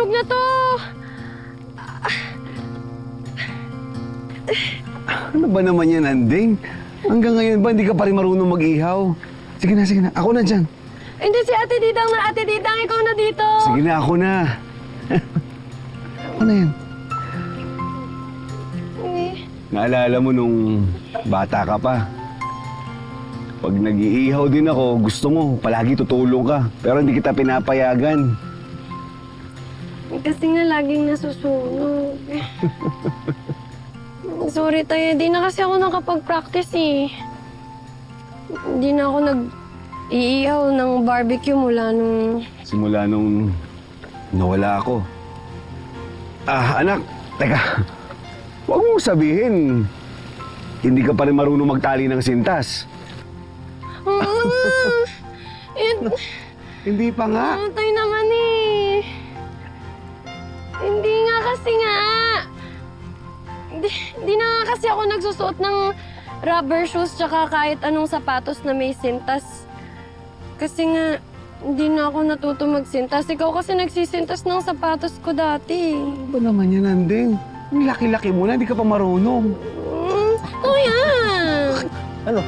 Huwag na to! Ano ba naman yan, Anding? Hanggang ngayon ba, hindi ka pa rin marunong mag-ihaw? Sige na, sige na. Ako na dyan. Hindi si Ate Didang na. Ate Didang, ikaw na dito! Sige na, ako na. Ako na yan. Naalala mo nung bata ka pa. Pag nag-iihaw din ako, gusto mo, palagi tutulong ka. Pero hindi kita pinapayagan. Kasi nga laging nasusunog. Sorry tayo, di na kasi ako nakapag-practice eh. Hindi na ako nag-iihaw ng barbecue Simula nung nawala ako. Anak, teka. Huwag mong sabihin, hindi ka pa rin marunong magtali ng sintas. Hindi pa nga. Tayo naman eh. Hindi nga kasi nga. Hindi na nga kasi ako nagsusuot ng rubber shoes tsaka kahit anong sapatos na may sintas. Kasi nga, hindi na ako natuto magsintas. Ikaw kasi nagsisintas ng sapatos ko dati. Ano ba naman yan, Anding? Ang laki-laki mo na, hindi ka pa marunong. Kuya! Ano?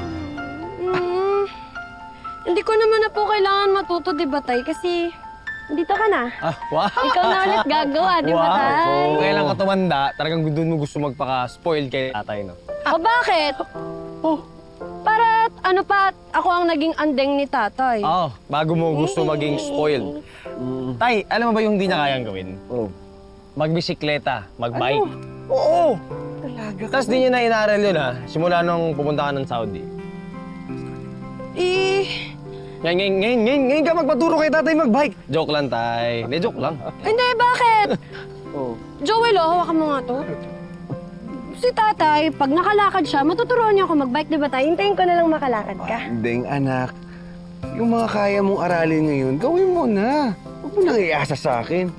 Hindi ko naman na po kailangan matuto, di ba, Tay? Kasi dito ka na. Wow! Ikaw na ulit gagawa, di ba, Tay? Kung kailan ka tumanda, talagang doon mo gusto magpaka-spoil kay tatay, no? O bakit? Para ano pa, ako ang naging andeng ni Tatay. Oo, bago mo gusto maging spoiled. Tay, alam mo ba yung hindi na kayang gawin? Magbisikleta, magbike. Oo! Talaga ka. Tapos di niya na inaral yun, ha? Simula nung pupunta ka ng Saudi. Ngayon ka magpaturo kay tatay magbike. Joke lang, tay. Hindi, joke lang. Hindi, bakit? Joel, hawakan mo nga to. Si Tatay, pag nakalakad siya, matuturuan niya ako magbike, di ba, Tay? Hintayin ko na lang makalakad ka. Anding, anak. Yung mga kaya mong aralin ngayon, gawin mo na. Huwag mo nang iasa sa akin.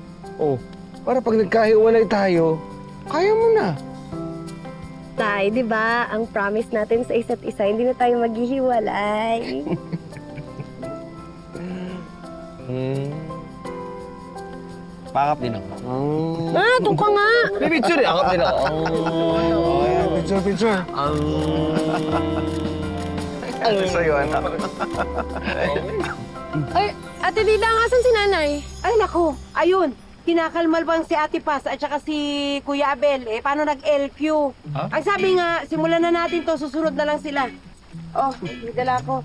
Para pag nagkahiwalay tayo, kaya mo na. Tay, di ba, ang promise natin sa isa't isa, hindi na tayo maghihiwalay. Pakap din ako. Doon ka nga. May picture eh. Akap din ako. Picture. Ano sa'yo, anak? Ay, Ate Didang, asan si Nanay? Ay, naku. Ayun. Kinakalmal bang si Ate Paz at saka si Kuya Abel? Paano nag-LQ? Ang sabi nga, simulan na natin to, susunod na lang sila. Oh, may dala ko.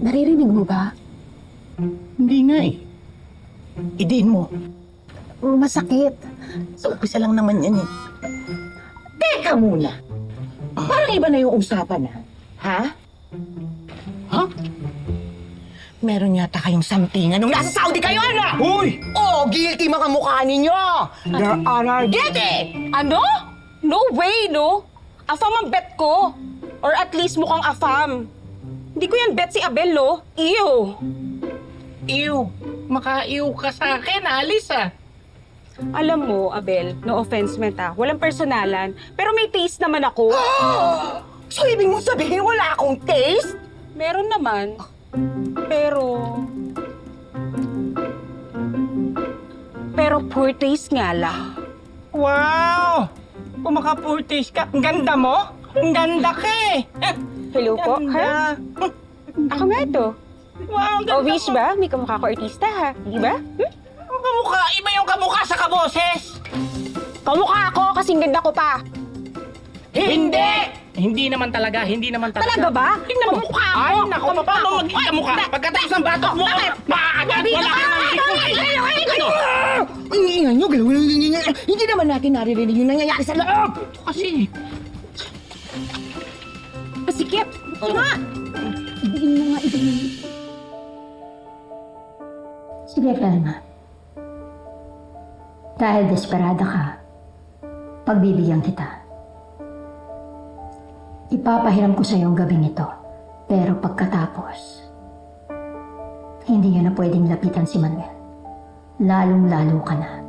Naririnig mo ba? Hindi nga eh. Idiin mo. Masakit. Sa umpisa lang naman yan eh. Teka muna. Parang iba na yung usapan ha? Ha? Meron yata kayong sampingan nung nasa Saudi kayo, ano? Uy! Oh, guilty mga mukha ninyo! Your Honor, guilty! Ano? No way, no? Afam ang bet ko. Or at least mukhang afam. Hindi ko yan bet si Abel, no? Ew! Ew! Maka-ew ka sa akin, Alice ah! Alam mo, Abel, no offense man walang personalan, pero may taste naman ako. So, ibig mong sabihin wala akong taste? Meron naman. Pero poor taste nga lang. Wow! Kung maka-poor taste ka, ang ganda mo? Ang ganda ka eh! Hello po, ha? Ako nga ito. Wow, ang ganda Obvious mo! ba? May kamukha ko artista, ha? Di ba? Ang kamukha, iba yung kamukha sa kaboses! Kamukha ako kasing ganda ko pa. Hindi! Hindi naman talaga. Talaga ba? Tingnan mo. Kamukha ako! Ay, naku, paano magkamukha? Pagkatapos ng batok mo, maagad, wala ka naman dito! Ang ingay nyo, galaw ng ingay. Hindi naman natin naririnig yung nangyayari sa loob! Kasi... Pasikip. Ito nga. Sige, Felma. Dahil desperada ka, pagbibigyan kita. Ipapahiram ko sa iyo ang gabing ito. Pero pagkatapos, hindi niyo na pwedeng lapitan si Manuel. Lalong-lalo ka na.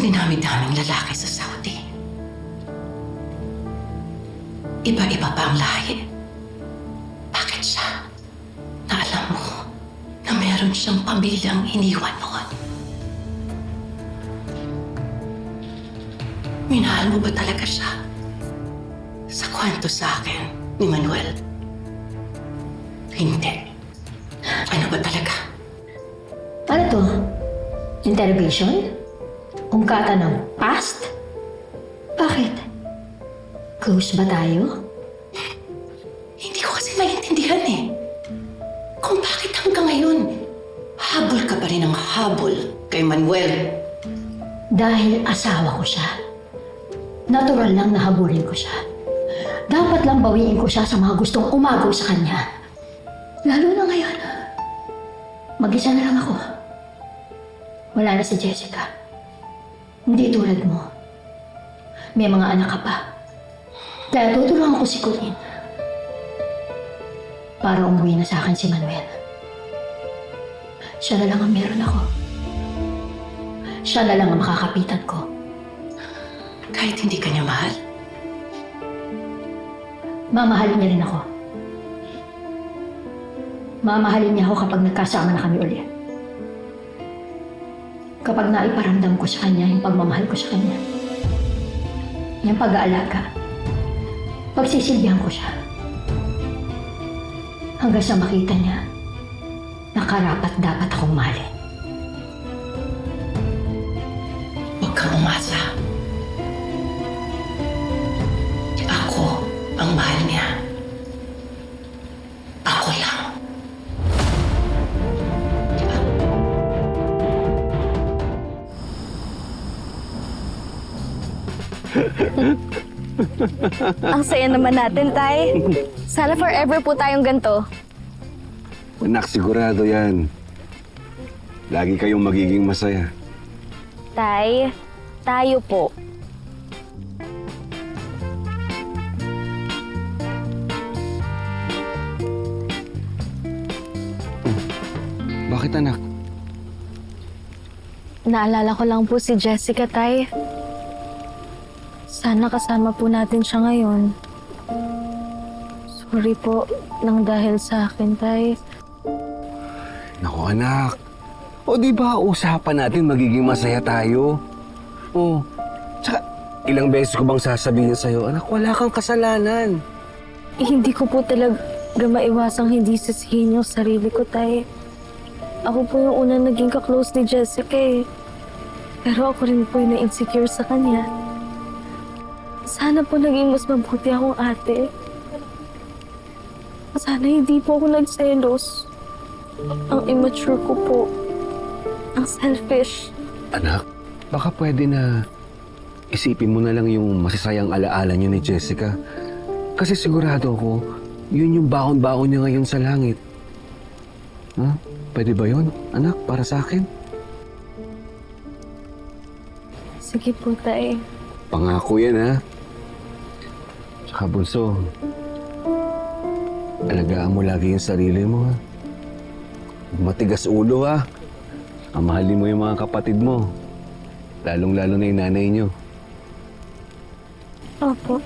dinami-daming lalaki sa Saudi. Iba-iba pa ang lahi. Bakit siya? Na alam mo na meron siyang pamilyang iniwan noon. Minahal mo ba talaga siya? Sa kwento sa akin ni Manuel. Hindi. Ano ba talaga? Ano to? Interrogation? Ungkata ng past? Bakit? Close ba tayo? Hindi ko kasi maintindihan eh. Kung bakit hanggang ngayon, habol ka pa rin ng habol kay Manuel. Dahil asawa ko siya. Natural lang na habulin ko siya. Dapat lang bawiin ko siya sa mga gustong umagaw sa kanya. Lalo na ngayon. Mag-isa na lang ako. Wala na si Jessica. Hindi tulad mo. May mga anak ka pa. Kaya tutulungan ko si Colleen. Para umuwi na sa akin si Manuel. Siya na lang ang meron ako. Siya na lang ang makakapitan ko. Kahit hindi ka niya mahal. Mamahalin niya rin ako. Mamahalin niya ako kapag nagkasama na kami ulit. Kapag naiparamdam ko sa kanya yung pagmamahal ko sa kanya. Yung pag-aalaga. Pagsisilbihan ko siya. Hanggang sa makita niya na karapat dapat akong mahalin. Huwag kang umasa. Ako ang mahal niya. Ako lang. Ang saya naman natin, Tay. Sana forever po tayong ganito. Anak, sigurado yan. Lagi kayong magiging masaya. Tay, tayo po. Bakit, anak? Naalala ko lang po si Jessica, Tay. Sana kasama po natin siya ngayon. Sorry po nang dahil sa akin, Tay. Naku, anak. O di ba usapan natin magiging masaya tayo? O, tsaka ilang beses ko bang sasabihin sa'yo, anak, wala kang kasalanan. Hindi ko po talaga maiwasang hindi sisihin yung sarili ko, Tay. Ako po yung unang naging ka-close ni Jessica eh. Pero ako rin po yung na-insecure sa kanya. Sana po naging mas mabuti akong ate. Sana hindi po ako nagselos. Ang immature ko po. Ang selfish. Anak, baka pwede na isipin mo na lang yung masasayang alaala niyo ni Jessica. Kasi sigurado ako, yun yung baon-baon niya ngayon sa langit. Ha? Pwede ba yun, anak, para sa akin? Sige po, Tay. Pangako yan, ha? Tsaka, Bunso, alagaan mo lagi yung sarili mo, ha? Matigas ulo, ha? Mahalin mo yung mga kapatid mo. Lalong-lalo na yung nanay niyo. Opo.